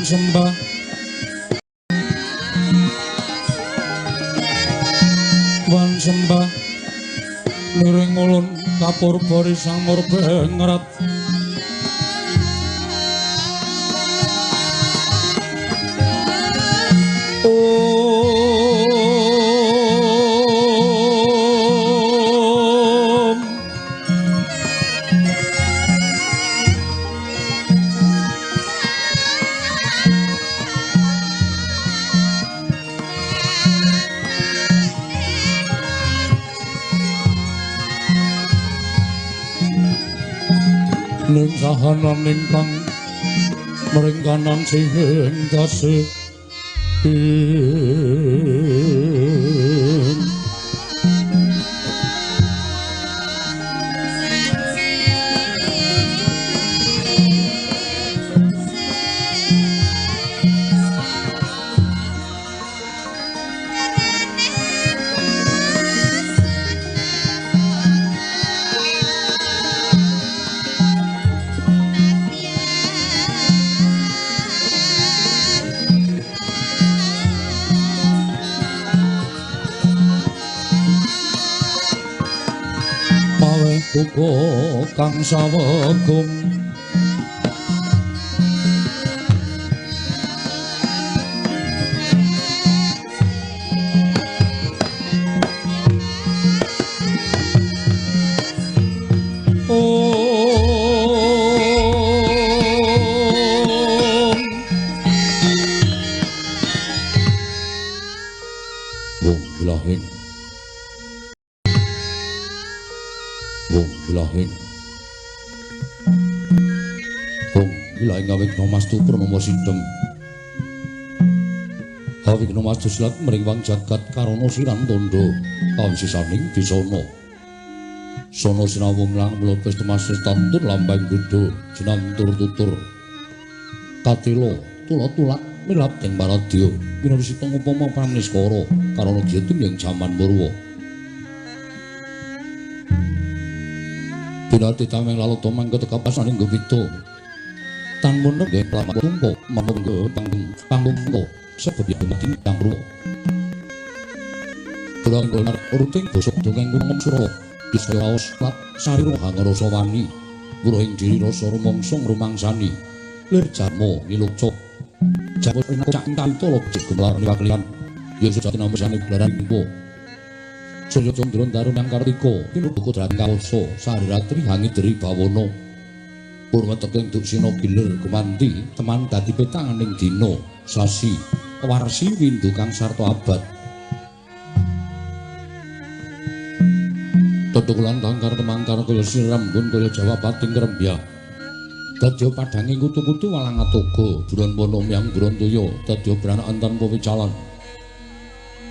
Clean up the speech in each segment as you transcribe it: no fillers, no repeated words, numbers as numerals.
sembah wan sembah miring ulun kapur bari sang murbe ngerat ning kahanan ingkang mringkanan sing tasih uga kang sawegum Wong ilahing Wong ilahing Wong ilahing awik nomastu purnama sidhem awik nomastu silat mringwang jagat karana siran tondo kawisisaning disana sono sinawung lang mlopes temasih tantun lambang budo jinantur tutur katilo tulat-tulat milap ing paradya minursi pangupama pramniskara karana gyetun ing jaman murwa pinati tameng lalu tomang ketika pasaning gobito tan muneg ing lama tumpo mamunggo pangunggo sebab yang mati yang ruwo tulang golar uruting bosok dongeng gunung suro disaya laos lat sariro hangrasa wani wuruhing diri rasa rumongsong rumangsani lir jarmo ngilukcuk jago ing cak tantolo jegumlar niwaklian yen sejati namusane belaran impo Surya Candra Darum yang Kartika pinutuku dran kawasa sariratri hangidri bawana purwa teking duksina gilir gumanti teman dadi petanganing dina sasi warsi windu kang sarta abad tetukulan tangkar temangkar kaya sirambun kaya Jawa pating krembya dadya padhange kutu-kutu walang atoga buron wono miyang Brontoyo dadya branakan tanpa wicalan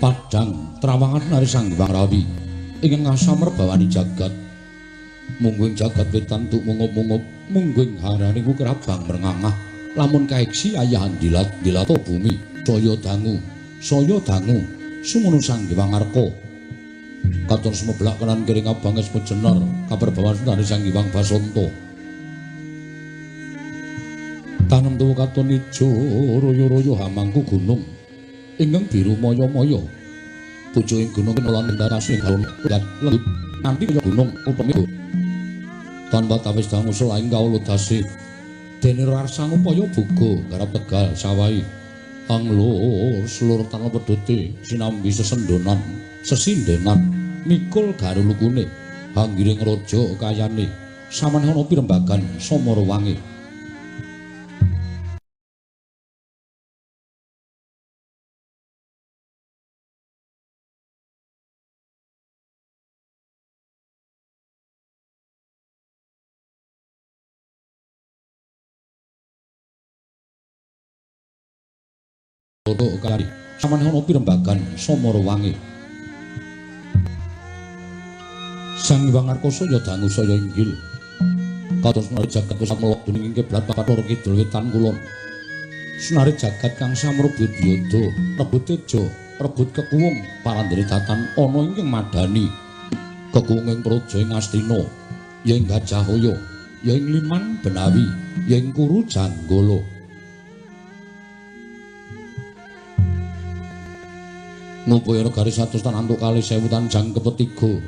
padang trawangan nari sang Hyang Rawi ingkang ngasamar bawani jagat mungguing jagat wetan tuk mungup-mungup mungguing harani kukrabang merengangah lamun kaeksi ayahan dilato bumi saya dangu sumono sang Hyang Arka katon semebelak kanan kering abang es pejenar kabar bawan nari sang Hyang Basanta tanem tuwa katon ijo royo-royo hamangku gunung ingkang biru moyo-moyo pucuk ing gunung lan ndarasing galon lembut nanti kaya gunung upami tanpa tawis dangu selaing kawula dasi dene rarsang upaya buga garap tegal sawai anglur seluruh tanah pedhote sinambi sesendonan sesindenan mikul garulukune hanggiring raja kayane samaneh ana pirembagan samara wangi Toto kali samaneh ana pirembagan samara wangi Sang Hyang Arka saya dangu saya inggil kados nari jagat wis melok dening kiblat Bathara Kidul Wetan Kulon sunari jagat kang samrebut yada rebut teja rebut kekuwung parandene datan ana ingkang madani kekuwunging praja ing Astina ya ing Gajahhoya ya ing Liman Benawi ya ing Kuru Janggala ngupaya garis 100 tan antuk kali 1000 tan jang kepetiga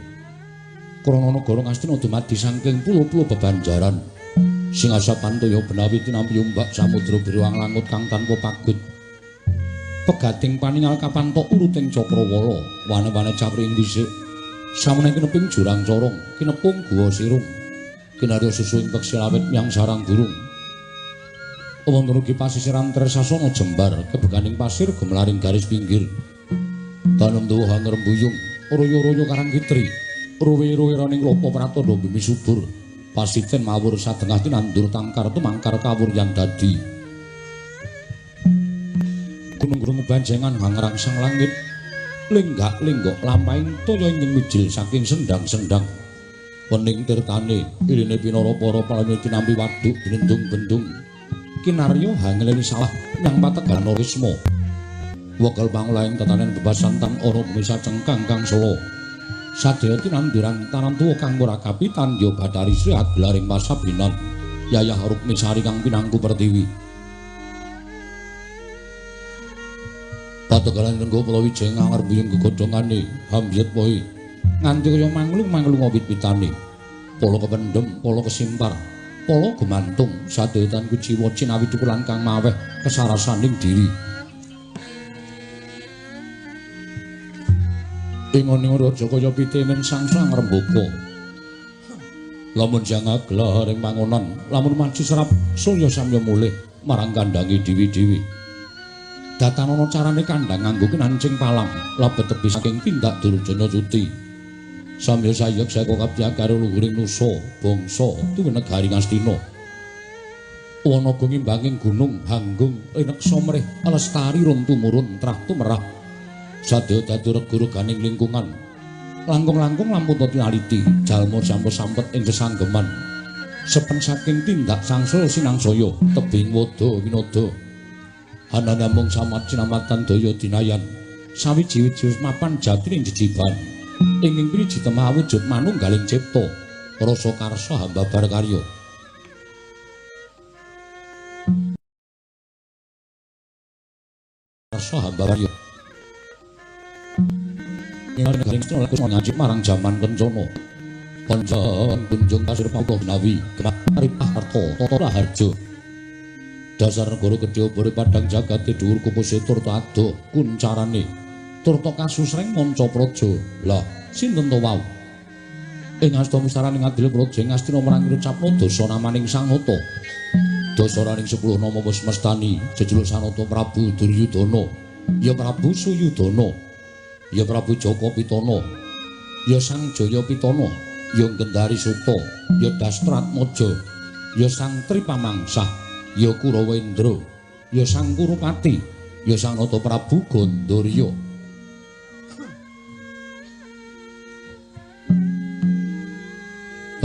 krana negara Ngastina dumadi saking pulo-pulo bebanjaran sing asapantaya Benawi tinampi umbak samudra biruang langut kang tanpa pagut pegating paningal kapantok uruting Cakrawala wane-wane capring dhisik samene kineping jurang corong kinepung guwa sirung kinarya susu ing peksi lawet miyang sarang burung wonten ugi pasisiran Tresasana jembar kebekaning pasir gemelaring garis pinggir tanem tuwa ngrembuyung royo-royo karang kitri ruwe-ruwe raning lopa pratandha bumi subur pasiten mawur sadengah tinandur tangkar tumangkar kawuryan dadi gunung-gunung banjengan hangrangsang langit lenggak-lenggok lampahing toya ing mijil saking sendang-sendang wening tirtane irine pinara para palane tinampi waduk dinendung-bendung kinarya hangeleni salah nyang pategan Wisma wakal pangulaing tetanen bebasan tan ora bisa cengkang kang Solo sadaya tinanduran tanan tuwa kang ora kapitan ya Bathari Sri aglaring pasabinan Yayah Rukmi Sari kang pinangku pertiwi pategalan renggo Palawijaya ngarembuyung gegodhongane hambyet wohi nganti kaya manglung-manglung wit-witane pala kependhem pala kesimpar pala gumantung sadaya tan kuciwa cinawi tukulan kang maweh kesarasaning diri ingoning raja kaya pitening sangsang rembaka lamun jangak gelar ing pangonan lamun maju serap sulya samya mulih marang kandhange dewi-dewi Datan ana carane kandhang nganggo kenancing palang lebet tebi saking tindak Durjana Cuti. Samya sayek saka kabyan karo luhuring nusa bangsa tuwin negari Ngastina. Wanaga ngimbanging gunung hanggung reksa mrih lestari rum tumurun trah tumerah. Sadaya dadi rega-reganing lingkungan. Langkung-langkung lampun tinaliti jalma sampet-sampet ing sesanggeman. Sepen saking tindak sangsul sinangsaya tebing wada winada. Anana mung samat sinamatan daya dinayan. Sawiji-wiji mapan jatining jejiban. Ing piriji temah wujud manunggaling cipta. Rasa karsa hamba bar karya. Karsa hamba karya. Ing negaring Sri ngaji marang jaman kencana. Panjenengan kunjung kasir pawuh nawi kemaripah harta tata raharja. Dasar negara gedhe obore padang jagate dhuwur kupuse turta ado kuncarane turta kasusreng manca praja. Lah sinten to wau? Ing asta musaraning adil praja ing Astina marang ngucapna dasa namaning Sang Nata. Dasaraning 10 nama wis mestani jejuluk Sanata Prabu Duryudana, ya Prabu Suyudana, ya Prabu Jaka Pitana, ya Sang Jaya Pitana, ya Gendari Suta, ya Dastratmaja, ya Sang Tripamangsah, ya Kurawendra, ya Sang Kurupati, ya Sang Nata Prabu Gandharya.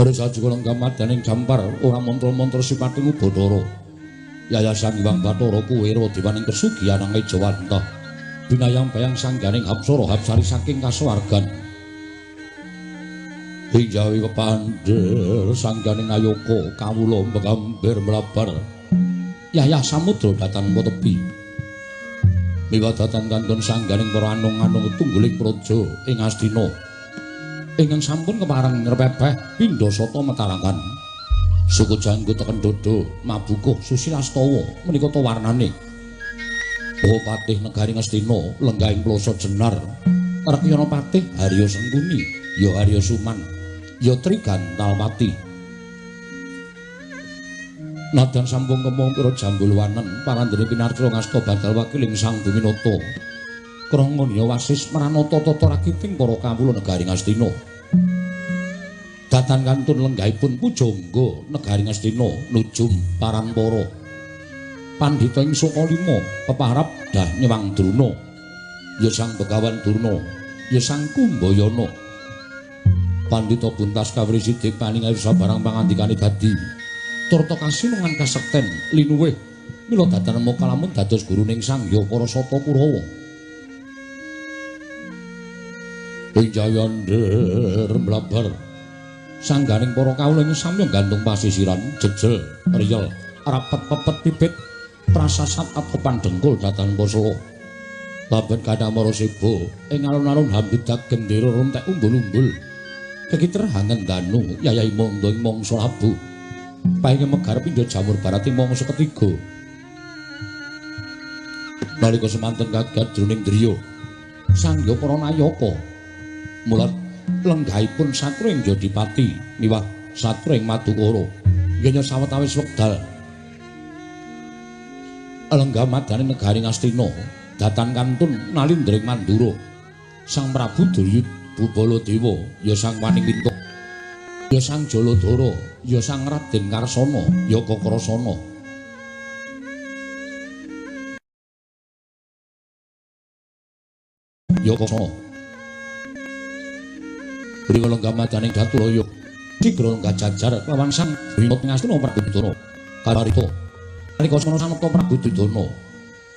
Resa jukolong gamadaning gampar ora mantra-mantra sipating Bathara. Yayasan Hyang Bathara kuwira diwaning kesugihan nang Jawanta. Binayang-bayang sangganing apsara hapsari saking kasuwargan. Hinjawi kepandher sangganing Ayaka kawula mbegambir mlabar. Yayah samudra datan tepi. Miwadatan kantun sangganing para anung-anung tungguling praja ing Astina. Ingkang sampun kepareng ngrepepeh pindha sata metarangan. Suku janggut teken dodo mabukuh susilastawa menika to warnane. Oh patih negari Ngastina lenggahing plasa jenar. Rekyana patih Harya Sengkuni, ya Harya Suman, ya Trigantalpati. Nadan sampun kemong pira jambulwanen parandene pinarca ngasta bakal wakiling Sang Duminata. Krana ya wasis maranata tata rakiting para kawula negari Ngastina. Datan kantun lenggahipun pujangga negari Ngastina nujum Paranpara. Pandhita ing Sokalima peparap dah nyewang Druna. Ya Sang Begawan Durna, ya Sang Kumbayana. Pandhita buntas kawrisidik paningayu sabarang pangandikane dadi turta kasinungan kasekten linuwih mila datan moko lamun dados guruning Sang Hyang Parasata Kurawa. Pinjayander mlabar sangganing para kawula ing samya gantung pasisiran jejel riyel rapet pepet pipit prasasat atopan dengkul datan Pasala. Laben kadamara seba ing alun-alun hambudak gendera rontek umbul-umbul. Kekiter hangen danu yayai mondo ing mangsa labu. Paing megar pindha jamur barat ing mangsa ketiga. Nalika semanten gagat jroning driya sangya para nayaka mulat lenggahipun satra ing Jodipati miwah satra ing Madukara nggenya sawetawis wekdal lenggah madane negari Ngastina datan kantun nalindring Mandura Sang Prabu Duryudana ya Sang Maningwita ya Sang Jaladara ya Sang Raden Karsana ya Kakrasana. Ya Kakrasana Rikala gamadaning Daturaya sigra gajajar lawan Sang Brinata Ngastina Prabu Duryudana karita nalika Sang Prabu Duryudana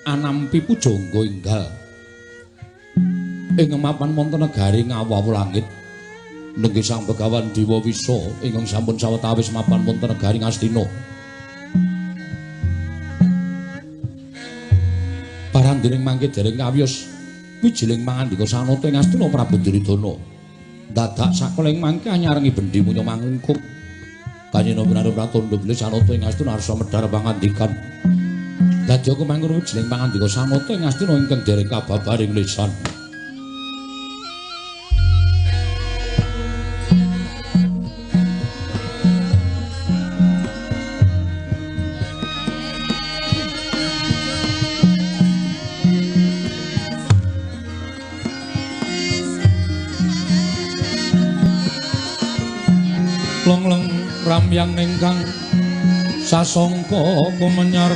anampi pujangga enggal ing mapan wonten negari Ngawawu Langit nenggih Sang Begawan Dewa Wisa ingkang sampun sawetawis mapan wonten negari Ngastina. Parandening mangke dereng kawiyos wijiling mangandika sanata ing Astina Prabu Duryudana. Dadak sakeling mangke anyarengi bendi munya mangungkup. Kanyana Prabu Pratandha bilih sanata ing Astina arsa medhar pangandikan. Dadi aku mangkono wijiling pangandika sanata ing Astina ingkang dereng kababaring lisan. Lengleng ramyang ingkang sasangka kumenyar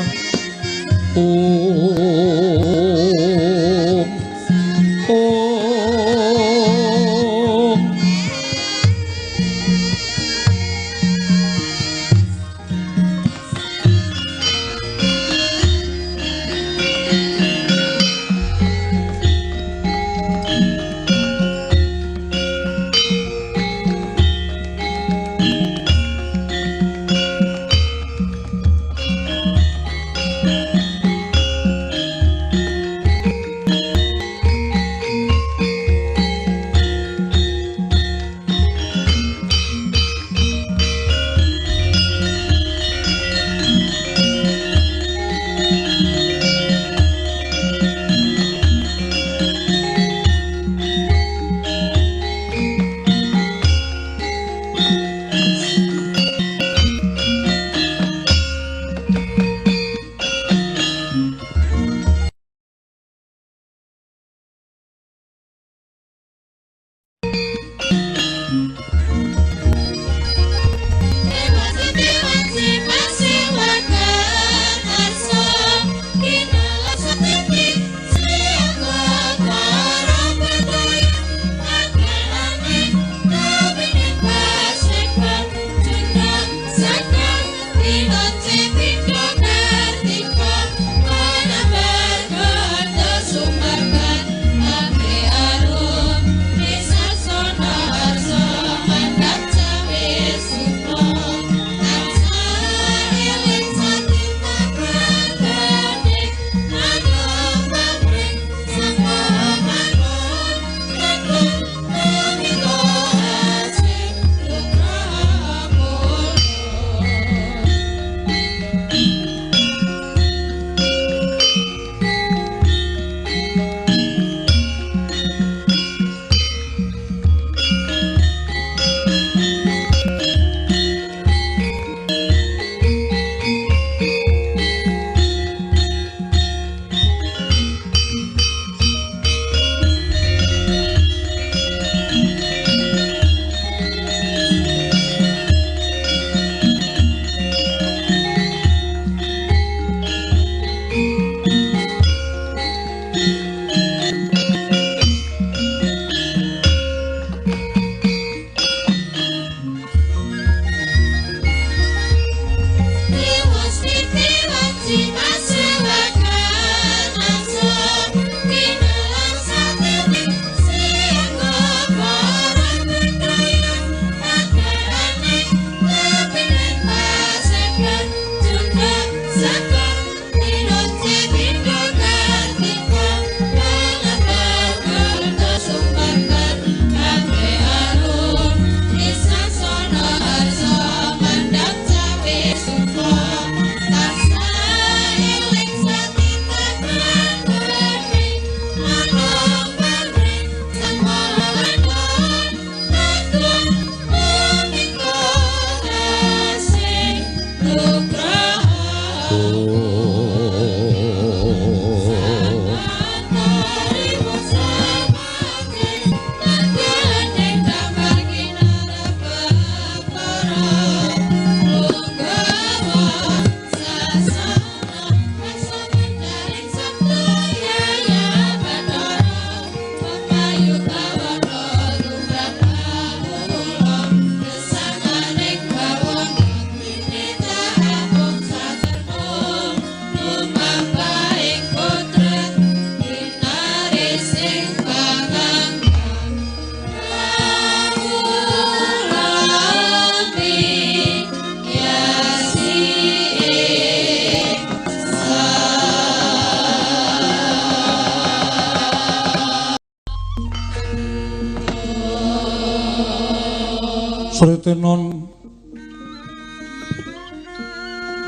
Sritenon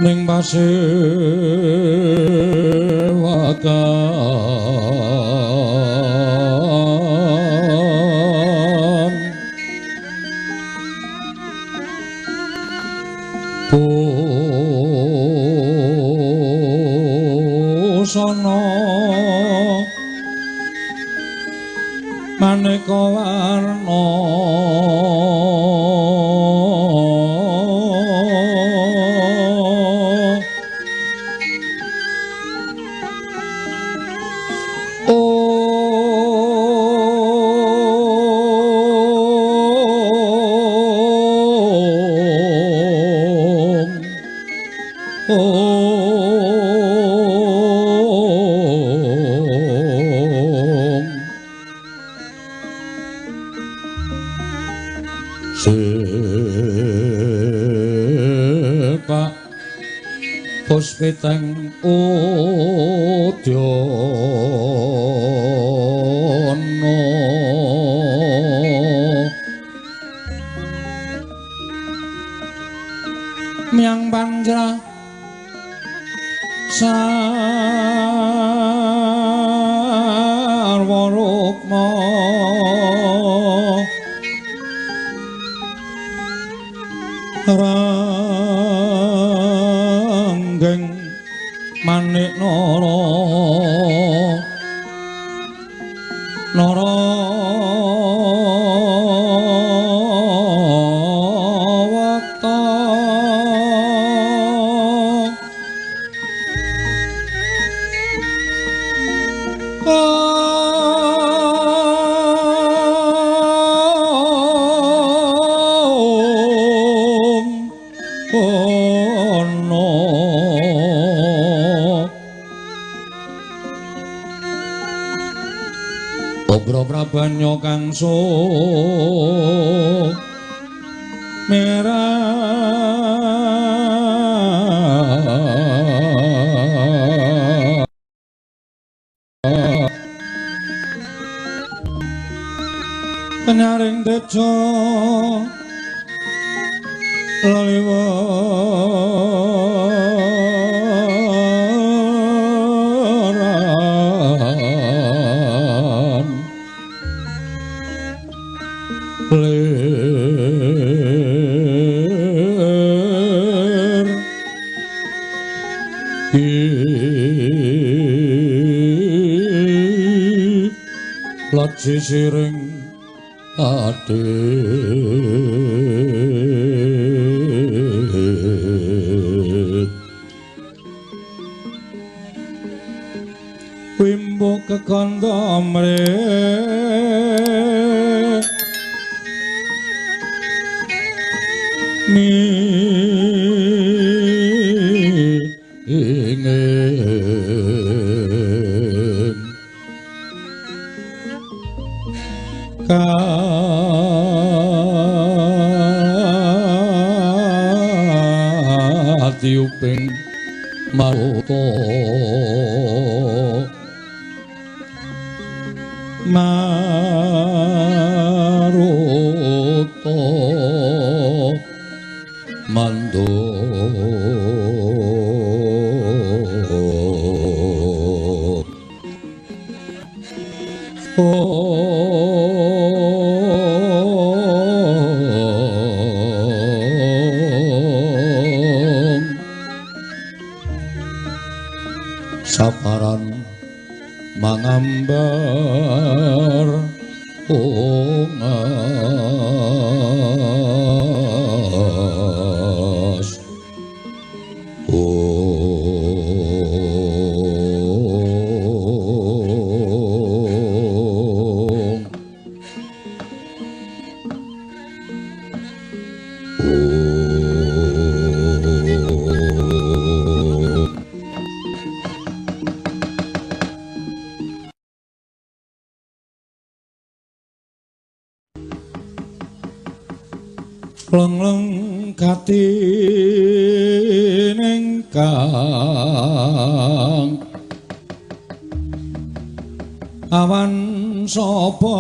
ning pasewakan busana maneka warna puspiteng udyono miang panjra sarwa rukma ranggeng manik nara wakta Ugra Prabanya kang merah penyaring tejo laliwaran ler laji siring adit wimbo kekanda mrih ingin katiuping maruta mando saparan mangambar ongas leng-leng katining kang awan sapa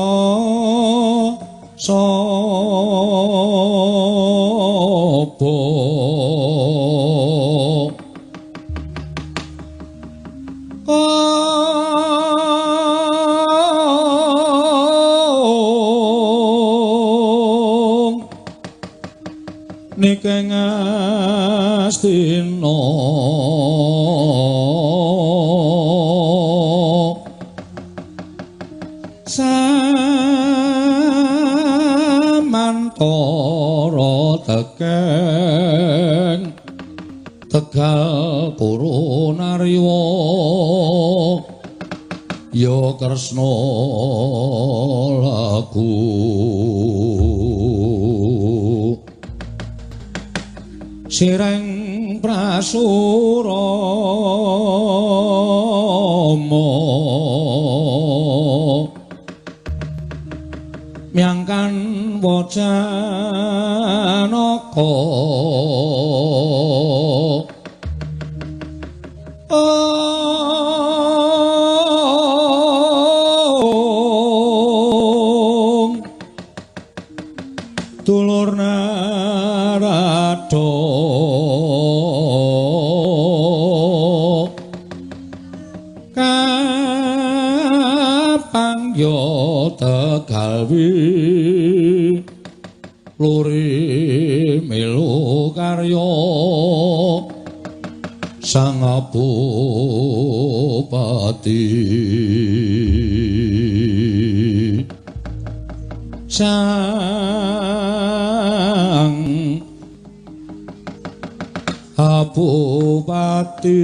nikeng astina samantara tekeng tegal purunarya ya kresna laku sireng prasurama miangkan wacanaka dulur Narada kapangya tegalwi luri melu karya sang Bupati sang Bupati